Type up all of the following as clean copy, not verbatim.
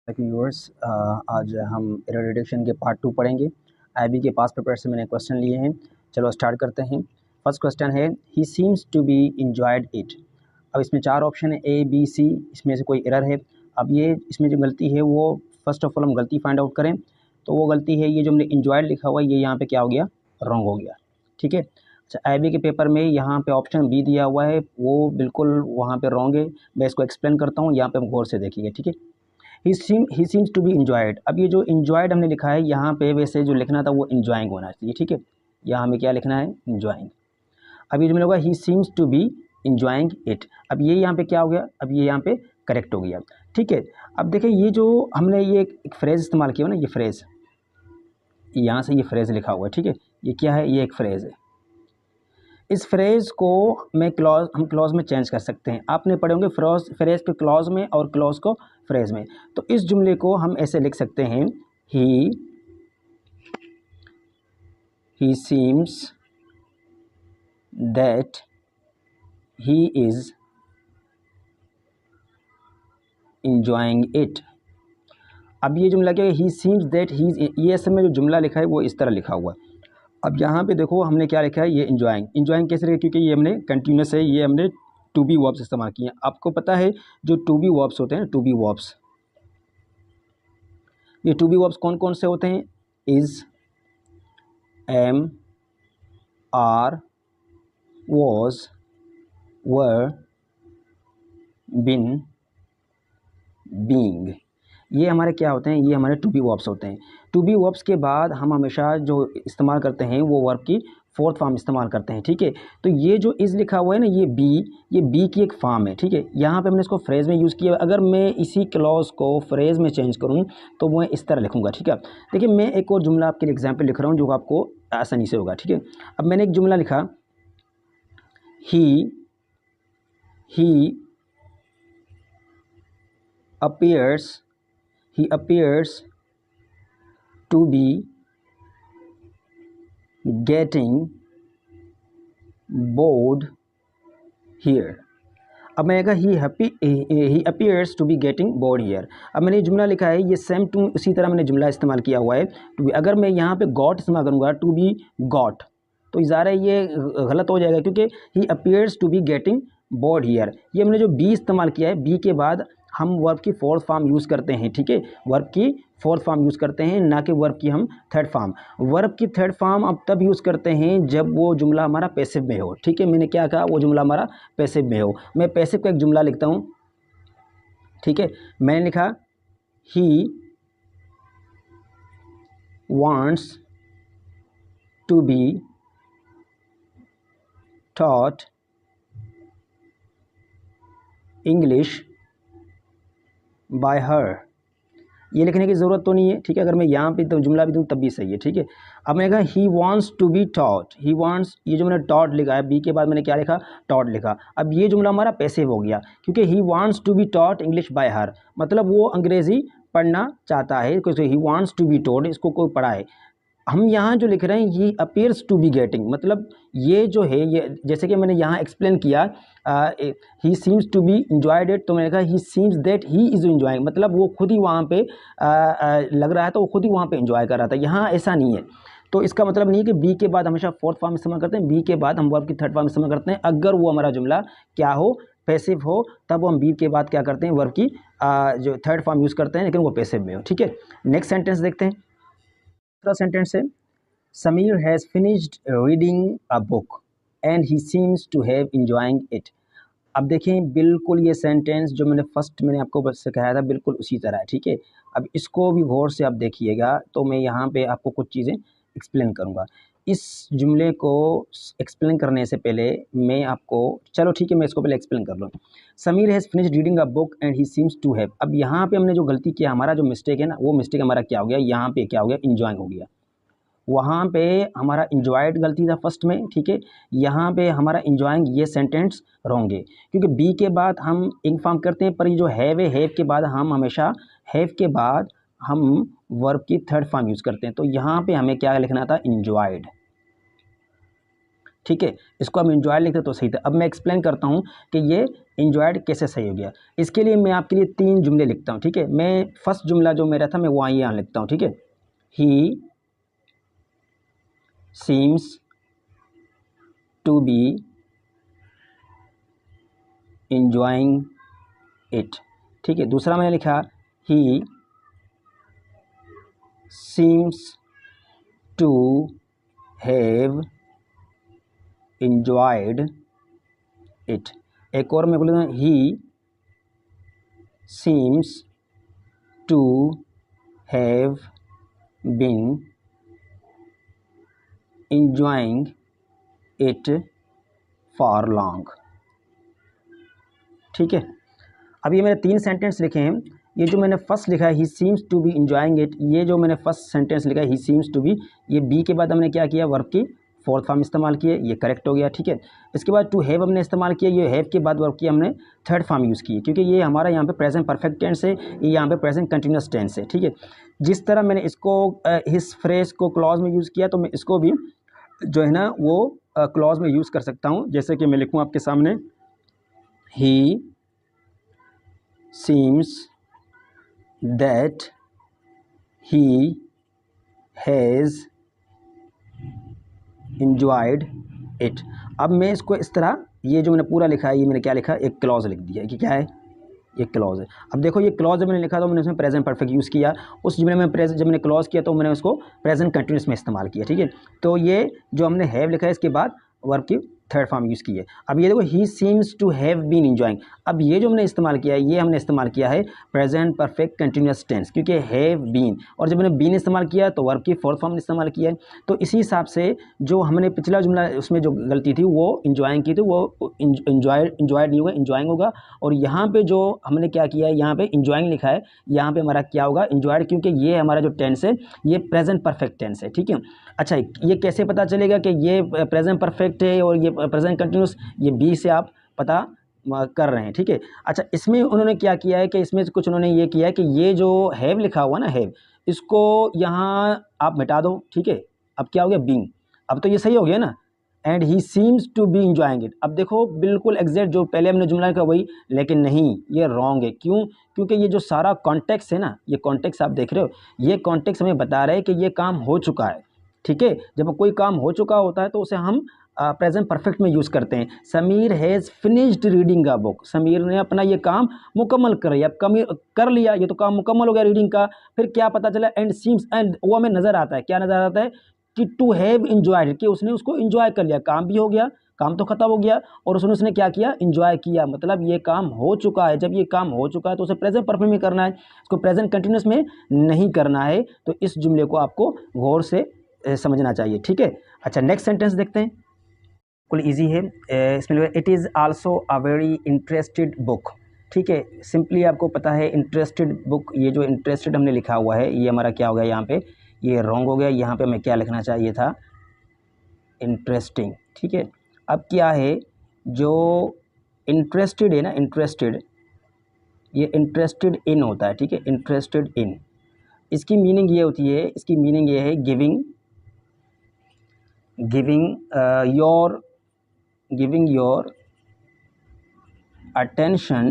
Viewers, आज हम error detection के पार्ट 2 पढ़ेंगे। आईबी के पास पेपर से मैंने क्वेश्चन लिए हैं। चलो स्टार्ट करते हैं। फर्स्ट क्वेश्चन है, he seems to be enjoyed it. अब इसमें 4 ऑप्शन है, ए बी सी, इसमें से कोई एरर है। अब ये इसमें जो गलती है वो फर्स्ट ऑफ ऑल हम गलती फाइंड आउट करें। तो वो गलती है, ये जो हमने इंजॉयड लिखा हुआ है ये यहाँ पे क्या हो गया, रॉन्ग हो गया। ठीक है। अच्छा, आईबी के पेपर में यहाँ पे ऑप्शन बी दिया हुआ है, वो बिल्कुल वहाँ पे रॉन्ग है। मैं इसको एक्सप्लेन करता हूँ, यहाँ पे हम गौर से देखिए। ठीक है। He seems to be enjoyed. अब ये जो इंजॉयड हमने लिखा है यहाँ पे, वैसे जो लिखना था वो इंजॉइंग होना चाहिए। ठीक है, यहाँ हमें क्या लिखना है, इंजॉइंग। अब ये जो मैंने होगा he seems to be enjoying it, अब ये यहाँ पे क्या हो गया, अब ये यहाँ पे करेक्ट हो गया। ठीक है। अब देखिए, ये जो हमने ये एक फ्रेज़ इस्तेमाल किया ना, ये फ्रेज़, यहाँ से ये फ्रेज़ लिखा हुआ है। ठीक है, ये क्या है, ये एक फ्रेज़ है। इस फ्रेज़ को हम क्लॉज में चेंज कर सकते हैं। आपने पढ़े होंगे फ्रेज़ को क्लॉज में और क्लॉज को फ्रेज़ में। तो इस जुमले को हम ऐसे लिख सकते हैं, ही seems that he is enjoying it. अब ये जुमला क्या है, ही सीम्स दैट ही, ये असल में जो जुमला लिखा है वो इस तरह लिखा हुआ है। अब यहाँ पे देखो हमने क्या लिखा है, ये इंजॉइंग कैसे लिखा, क्योंकि ये हमने कंटिन्यूस है, ये हमने टू बी वर्ब्स इस्तेमाल किए हैं। आपको पता है जो टू बी वर्ब्स होते हैं, टू बी वर्ब्स, ये टू बी वर्ब्स कौन कौन से होते हैं, is, am, are, was, were, been, being, ये हमारे क्या होते हैं, ये हमारे टू बी वर्ब्स होते हैं। टू बी वर्ब्स के बाद हम हमेशा जो इस्तेमाल करते हैं वो वर्ब की फोर्थ फॉर्म इस्तेमाल करते हैं। ठीक है। तो ये जो इज़ लिखा हुआ है ना, ये बी की एक फॉर्म है। ठीक है, यहाँ पे हमने इसको फ्रेज़ में यूज़ किया। अगर मैं इसी क्लॉज को फ्रेज़ में चेंज करूँ तो मैं इस तरह लिखूँगा। ठीक है। देखिए, मैं एक और जुमला आपके लिए एग्जाम्पल लिख रहा हूँ जो आपको आसानी से होगा। ठीक है। अब मैंने एक जुमला लिखा, ही appears to be getting bored here। अब मैंने कहा ही appears to be getting bored here। अब मैंने ये जुमला लिखा है, ये सेम टू उसी तरह मैंने जुमला इस्तेमाल किया हुआ है टू बी। अगर मैं यहाँ पे गॉट इस्तेमाल करूँगा, टू बी गॉट, तो ज़ाहिर है ये गलत हो जाएगा, क्योंकि he appears to be getting bored here, ये हमने जो बी इस्तेमाल किया है, बी के बाद हम वर्ब की फोर्थ फॉर्म यूज़ करते हैं। ठीक है, वर्ब की फोर्थ फॉर्म यूज़ करते हैं, ना कि वर्ब की हम थर्ड फॉर्म। वर्ब की थर्ड फॉर्म अब तब यूज़ करते हैं जब वो जुमला हमारा पैसिव में हो। ठीक है, मैंने क्या कहा, वो जुमला हमारा पैसिव में हो। मैं पैसिव का एक जुमला लिखता हूँ। ठीक है, मैंने लिखा, ही wants to be taught English by her। ये लिखने की ज़रूरत तो नहीं है। ठीक है, अगर मैं यहाँ पे तो जुमला भी दूँ तब भी सही है। ठीक है। अब मैंने कहा he wants to be taught, he wants, ये जो मैंने टॉट लिखा है, बी के बाद मैंने क्या लिखा, टॉट लिखा। अब ये जुमला हमारा पैसिव हो गया, क्योंकि he wants to be taught English by her, मतलब वो अंग्रेज़ी पढ़ना चाहता है, क्योंकि he wants to be taught, इसको कोई पढ़ाए। हम यहाँ जो लिख रहे हैं, he appears to be getting, मतलब ये जो है, ये जैसे कि मैंने यहाँ एक्सप्लेन किया, he seems to be enjoyed it, तो मैंने कहा he seems that he is enjoying, मतलब वो खुद ही वहाँ पे लग रहा है, तो वो खुद ही वहाँ पे इंजॉय कर रहा था। यहाँ ऐसा नहीं है। तो इसका मतलब नहीं है कि बी के बाद हमेशा फोर्थ फॉर्म इस्तेमाल करते हैं, बी के बाद हम वर्ब की थर्ड फॉर्म इस्तेमाल करते हैं। अगर वो हमारा जुमला क्या हो, पैसिव हो, तब हम बी के बाद क्या करते हैं, वर्ब की जो थर्ड फॉर्म यूज़ करते हैं, लेकिन वो पैसिव में हो। ठीक है। नेक्स्ट सेंटेंस देखते हैं। दूसरा सेंटेंस है, Sameer has finished reading a book and he seems to have enjoying it. अब देखें, बिल्कुल ये सेंटेंस जो मैंने आपको बस सिखाया था, बिल्कुल उसी तरह है। ठीक है। अब इसको भी गौर से आप देखिएगा, तो मैं यहाँ पे आपको कुछ चीज़ें एक्सप्लेन करूँगा। इस जुमले को एक्सप्लेन करने से पहले मैं आपको, चलो ठीक है, मैं इसको पहले एक्सप्लेन कर लूँ। Sameer has finished reading a book and he seems to have. अब यहाँ पे हमने जो गलती किया, हमारा जो मिस्टेक है ना, वो मिस्टेक हमारा क्या हो गया, यहाँ पे क्या हो गया, इंजॉइंग हो गया। वहाँ पे हमारा इंजॉयड गलती था फर्स्ट में। ठीक है, यहाँ पे हमारा इंजॉइंग ये सेंटेंस रॉन्ग है, क्योंकि बी के बाद हम इन्फॉर्म करते हैं, पर ये जो हैव है, हैव के बाद हम हमेशा, हैव के बाद हम वर्ब की थर्ड फॉर्म यूज़ करते हैं। तो यहाँ पे हमें क्या लिखना था, इंजॉयड। ठीक है, इसको हम इंजॉय लिखते तो सही था। अब मैं एक्सप्लेन करता हूँ कि ये इंजॉयड कैसे सही हो गया। इसके लिए मैं आपके लिए 3 जुमले लिखता हूँ, ठीक है। मैं फर्स्ट जुमला जो मेरा था मैं वो यहाँ लिखता हूँ, ठीक है। He seems to be enjoying it, ठीक है। दूसरा मैंने लिखा he seems to have enjoyed it। एक और मैं बोलूँगा he seems to have been enjoying it for long, ठीक है। अब ये मैंने 3 सेंटेंस लिखे हैं। ये जो मैंने फर्स्ट लिखा है he seems to be enjoying it, ये जो मैंने फर्स्ट सेंटेंस लिखा है ही सीम्स टू बी, ये बी के बाद हमने क्या किया, वर्ब की फोर्थ फॉर्म इस्तेमाल किए, ये करेक्ट हो गया, ठीक है। इसके बाद टू हैव हमने इस्तेमाल किया, ये हैव के बाद वर्ब की हमने थर्ड फॉर्म यूज़ की, क्योंकि ये हमारा यहाँ पे प्रेजेंट परफेक्ट टेंस है, ये यहाँ पे प्रेजेंट कंटिन्यूस टेंस है, ठीक है। जिस तरह मैंने इसको इस फ्रेज को क्लॉज में यूज़ किया, तो मैं इसको भी जो है ना वो क्लॉज में यूज़ कर सकता हूँ। जैसे कि मैं लिखूँ आपके सामने, ही seems that he has enjoyed it। अब मैं इसको इस तरह, ये जो मैंने पूरा लिखा है, ये मैंने क्या लिखा, एक क्लॉज लिख दिया कि क्या है, ये क्लॉज है। अब देखो ये क्लॉज जब मैंने लिखा तो मैंने उसमें प्रेजेंट परफेक्ट यूज़ किया, उस जुमले में जब मैंने क्लॉज किया तो मैंने उसको प्रेजेंट कंटिन्यूस में इस्तेमाल किया, ठीक है। तो ये जो हमने हैव लिखा है इसके बाद वर्ब की थर्ड फॉर्म यूज़ की है। अब ये देखो he seems to have been enjoying, अब ये जो हमने इस्तेमाल किया है, ये हमने इस्तेमाल किया है प्रेजेंट परफेक्ट कंटिन्यूस टेंस, क्योंकि हैव बीन, और जब मैंने बीन इस्तेमाल किया तो वर्ब की फोर्थ फॉर्म इस्तेमाल किया है। तो इसी हिसाब से जो हमने पिछला जुमला उसमें जो गलती थी वो इंजॉइंग की थी, वो इंजॉयड नहीं होगा, इंजॉइंग होगा। और यहाँ पे जो हमने क्या किया है, यहाँ पे इंजॉइंग लिखा है, यहाँ पे हमारा क्या होगा, इंजॉयड, क्योंकि ये हमारा जो टेंस है ये प्रेजेंट परफेक्ट टेंस है, ठीक है। अच्छा, ये कैसे पता चलेगा कि ये प्रेजेंट परफेक्ट है और ये प्रेजेंट कंटिन्यूस, ये बी से आप पता कर रहे हैं, ठीक है। अच्छा, इसमें उन्होंने क्या किया है कि इसमें कुछ उन्होंने ये किया है कि ये जो हैव लिखा हुआ ना, हैव, इसको यहाँ आप मिटा दो, ठीक है। अब क्या हो गया, बीइंग, अब तो ये सही हो गया ना, and he seems to be enjoying it. अब देखो बिल्कुल एग्जैक्ट जो पहले हमने जुमला लिखा वही, लेकिन नहीं, ये रॉन्ग है। क्यों? क्योंकि ये जो सारा कॉन्टेक्स्ट है ना, ये कॉन्टेक्स्ट आप देख रहे हो, ये कॉन्टेक्स्ट हमें बता रहा है कि ये काम हो चुका है, ठीक है। जब कोई काम हो चुका होता है तो उसे हम प्रेजेंट परफेक्ट में यूज़ करते हैं। Sameer has finished reading a book, Sameer ने अपना ये काम मुकम्मल कर लिया। कर लिया, ये तो काम मुकम्मल हो गया रीडिंग का। फिर क्या पता चला, एंड सीम्स, एंड वो हमें नज़र आता है, क्या नज़र आता है कि टू हैव इंजॉयड, कि उसने उसको इंजॉय कर लिया, काम भी हो गया, काम तो खत्म हो गया, और उसने क्या किया, इंजॉय किया, मतलब ये काम हो चुका है। जब ये काम हो चुका है तो उसे प्रेजेंट परफेक्ट में करना है, इसको प्रेजेंट कंटिन्यूस में नहीं करना है। तो इस जुमले को आपको गौर से समझना चाहिए, ठीक है। अच्छा, नेक्स्ट सेंटेंस देखते हैं, बिल्कुल ईजी है। इसमें it is also a very interested book, ठीक है। सिंपली आपको पता है इंटरेस्टेड बुक, ये जो इंटरेस्टेड हमने लिखा हुआ है ये हमारा क्या हो गया, यहाँ पे ये रॉन्ग हो गया। यहाँ पे हमें क्या लिखना चाहिए था, इंटरेस्टिंग, ठीक है। अब क्या है, जो इंटरेस्टेड है ना, इंटरेस्टेड, ये इंटरेस्टेड इन होता है, ठीक है, इंटरेस्टेड इन। इसकी मीनिंग ये होती है, इसकी मीनिंग ये है giving, your giving your attention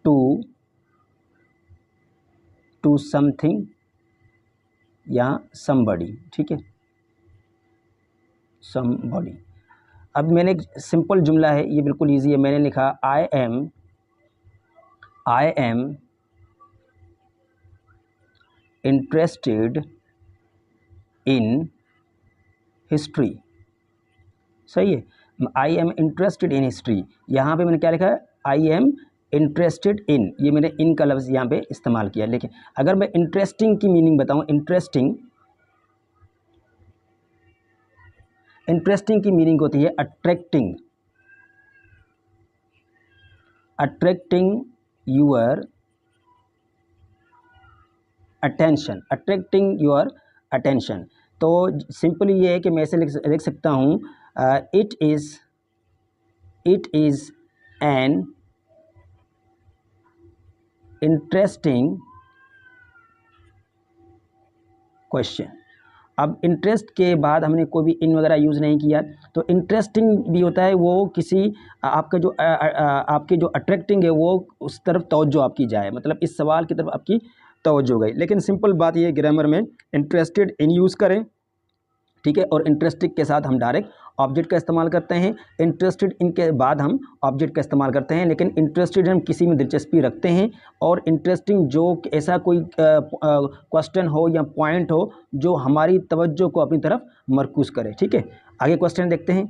to something या somebody, ठीक है, somebody। अब मैंने एक सिंपल जुमला है, ये बिल्कुल इजी है। मैंने लिखा I am interested in history, सही है। I am interested in history, यहाँ पे मैंने क्या लिखा है, आई एम इंटरेस्टेड इन, ये मैंने इन का लफ्ज़ यहाँ पे इस्तेमाल किया। लेकिन अगर मैं इंटरेस्टिंग की मीनिंग बताऊँ, इंटरेस्टिंग की मीनिंग होती है अट्रैक्टिंग योर अटेंशन। तो सिंपली ये है कि मैं ऐसे लिख सकता हूँ, it is an interesting question. अब इंटरेस्ट के बाद हमने कोई भी इन वगैरह यूज़ नहीं किया, तो इंटरेस्टिंग भी होता है वो किसी आपका जो आपके जो अट्रैक्टिंग है वो उस तरफ तवज्जो आपकी जाए, मतलब इस सवाल की तरफ आपकी तवज्जो गई। लेकिन सिंपल बात ये ग्रामर में इंटरेस्टेड इन यूज़ करें, ठीक है, और इंटरेस्टेड के साथ हम डायरेक्ट ऑब्जेक्ट का इस्तेमाल करते हैं, इंटरेस्टेड इनके बाद हम ऑब्जेक्ट का इस्तेमाल करते हैं। लेकिन इंटरेस्टेड हम किसी में दिलचस्पी रखते हैं, और इंटरेस्टिंग जो ऐसा कोई क्वेश्चन हो या पॉइंट हो जो हमारी तवज्जो को अपनी तरफ मरकूज़ करे, ठीक है। आगे क्वेश्चन देखते हैं।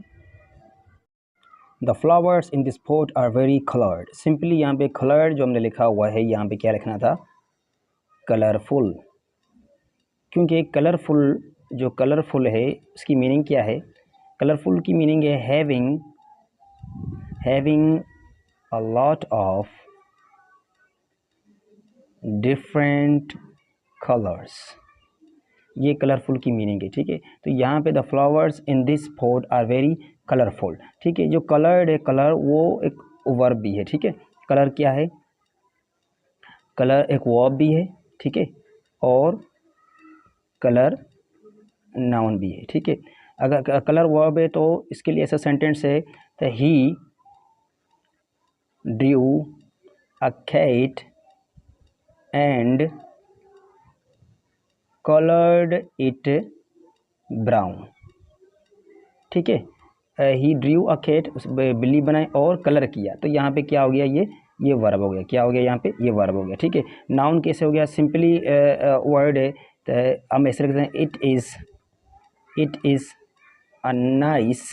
The flowers in this pot are very coloured. Simply यहाँ पे कलर्ड जो हमने लिखा हुआ है, यहाँ पे क्या लिखना था, कलरफुल, क्योंकि कलरफुल जो कलरफुल है उसकी मीनिंग क्या है, कलरफुल की मीनिंग है having a lot of different colours, ये कलरफुल की मीनिंग है, ठीक है। तो यहाँ पे the flowers in this pot are very colourful, ठीक है। जो कलर्ड है, कलर वो एक वर्ब भी है, ठीक है। कलर क्या है, कलर एक वर्ब भी है, ठीक है, और कलर नाउन भी है, ठीक है। अगर कलर वर्ब है तो इसके लिए ऐसा सेंटेंस है, तो he drew a cat and coloured it brown, ठीक है। ही ड्रू अ कैट, उस बिल्ली बनाई और कलर किया, तो यहाँ पे क्या हो गया, ये वर्ब हो गया, क्या हो गया यहाँ पे, ये वर्ब हो गया, ठीक है। नाउन कैसे हो गया, सिंपली वर्ड है, तो हम ऐसे लिखते हैं it is a nice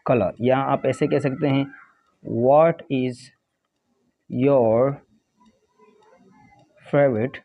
colour, या आप ऐसे कह सकते हैं what is your favourite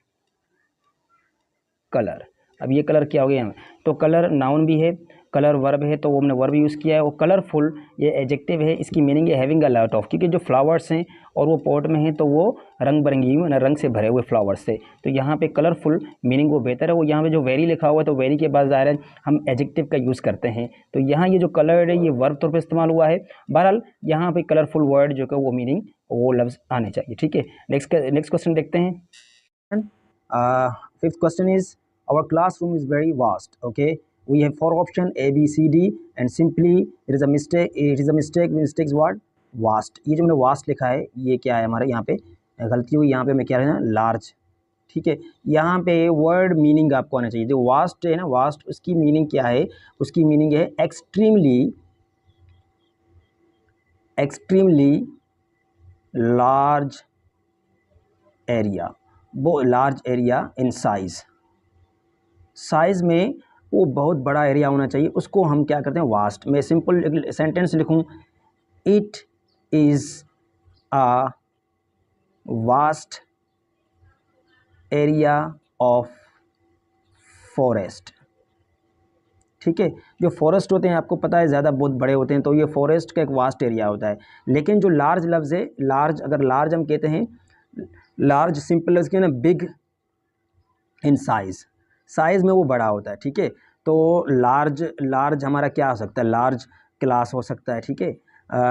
colour. अब ये कलर क्या हो गया, तो कलर नाउन भी है, कलर वर्ब है, तो वो हमने वर्ब यूज़ किया है। वो कलरफुल ये एडजेक्टिव है, इसकी मीनिंग है हैविंग अ लॉट ऑफ, क्योंकि जो फ्लावर्स हैं और वो पॉट में हैं तो वो रंग बिरंगी रंग से भरे हुए फ्लावर्स से, तो यहाँ पे कलरफुल मीनिंग वो बेहतर है। वो यहाँ पे जो वेरी लिखा हुआ है, तो वेरी के बाद ज़ाहिर है हम एडजेक्टिव का यूज़ करते हैं, तो यहाँ ये जो कलर्ड है ये वर्ब तौर पर इस्तेमाल हुआ है। बहरहाल यहाँ पे कलरफुल वर्ड जो कि वो मीनिंग वो लफ्ज़ आने चाहिए, ठीक है। नेक्स्ट क्वेश्चन देखते हैं। Fifth question is our classroom is very vast, okay, we have 4 option A B C D and simply there is a mistake, mistake is what, vast। ये जो मैंने vast लिखा है ये क्या है, हमारे यहाँ पे गलती हुई, यहाँ पे मैं क्या है ना लार्ज, ठीक है। यहाँ पे वर्ड मीनिंग आपको आना चाहिए, जो वास्ट है ना, वास्ट उसकी मीनिंग क्या है, उसकी मीनिंग है एक्सट्रीमली लार्ज एरिया, वो लार्ज एरिया इन साइज़ में वो बहुत बड़ा एरिया होना चाहिए, उसको हम क्या करते हैं वास्ट। मैं सिंपल सेंटेंस लिखूं, it is a vast area of forest, ठीक है। जो फॉरेस्ट होते हैं आपको पता है ज़्यादा बहुत बड़े होते हैं, तो ये फॉरेस्ट का एक वास्ट एरिया होता है। लेकिन जो लार्ज लफ्ज़ है, लार्ज, अगर लार्ज हम कहते हैं, लार्ज सिंपल लफ्ज़ के ना बिग इन साइज़ में वो बड़ा होता है, ठीक है। तो लार्ज हमारा क्या हो सकता है, लार्ज क्लास हो सकता है, ठीक है,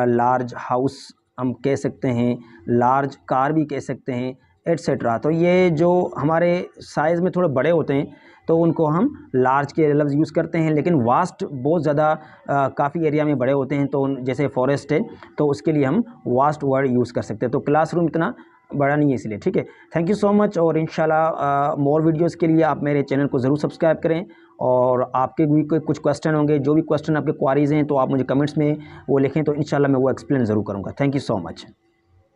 लार्ज हाउस हम कह सकते हैं, लार्ज कार भी कह सकते हैं, एट्सेट्रा। तो ये जो हमारे साइज़ में थोड़े बड़े होते हैं तो उनको हम लार्ज के लफ्ज़ यूज़ करते हैं। लेकिन वास्ट बहुत ज़्यादा काफ़ी एरिया में बड़े होते हैं, तो जैसे फॉरेस्ट है तो उसके लिए हम वास्ट वर्ड यूज़ कर सकते हैं। तो क्लासरूम इतना बड़ा नहीं है इसलिए, ठीक है। थैंक यू सो मच, और इंशाल्लाह मोर वीडियोस के लिए आप मेरे चैनल को ज़रूर सब्सक्राइब करें, और आपके भी कोई कुछ क्वेश्चन होंगे, जो भी क्वेश्चन आपके क्वारीज़ हैं तो आप मुझे कमेंट्स में वो लिखें, तो इंशाल्लाह मैं वो एक्सप्लेन ज़रूर करूँगा। Thank you so much.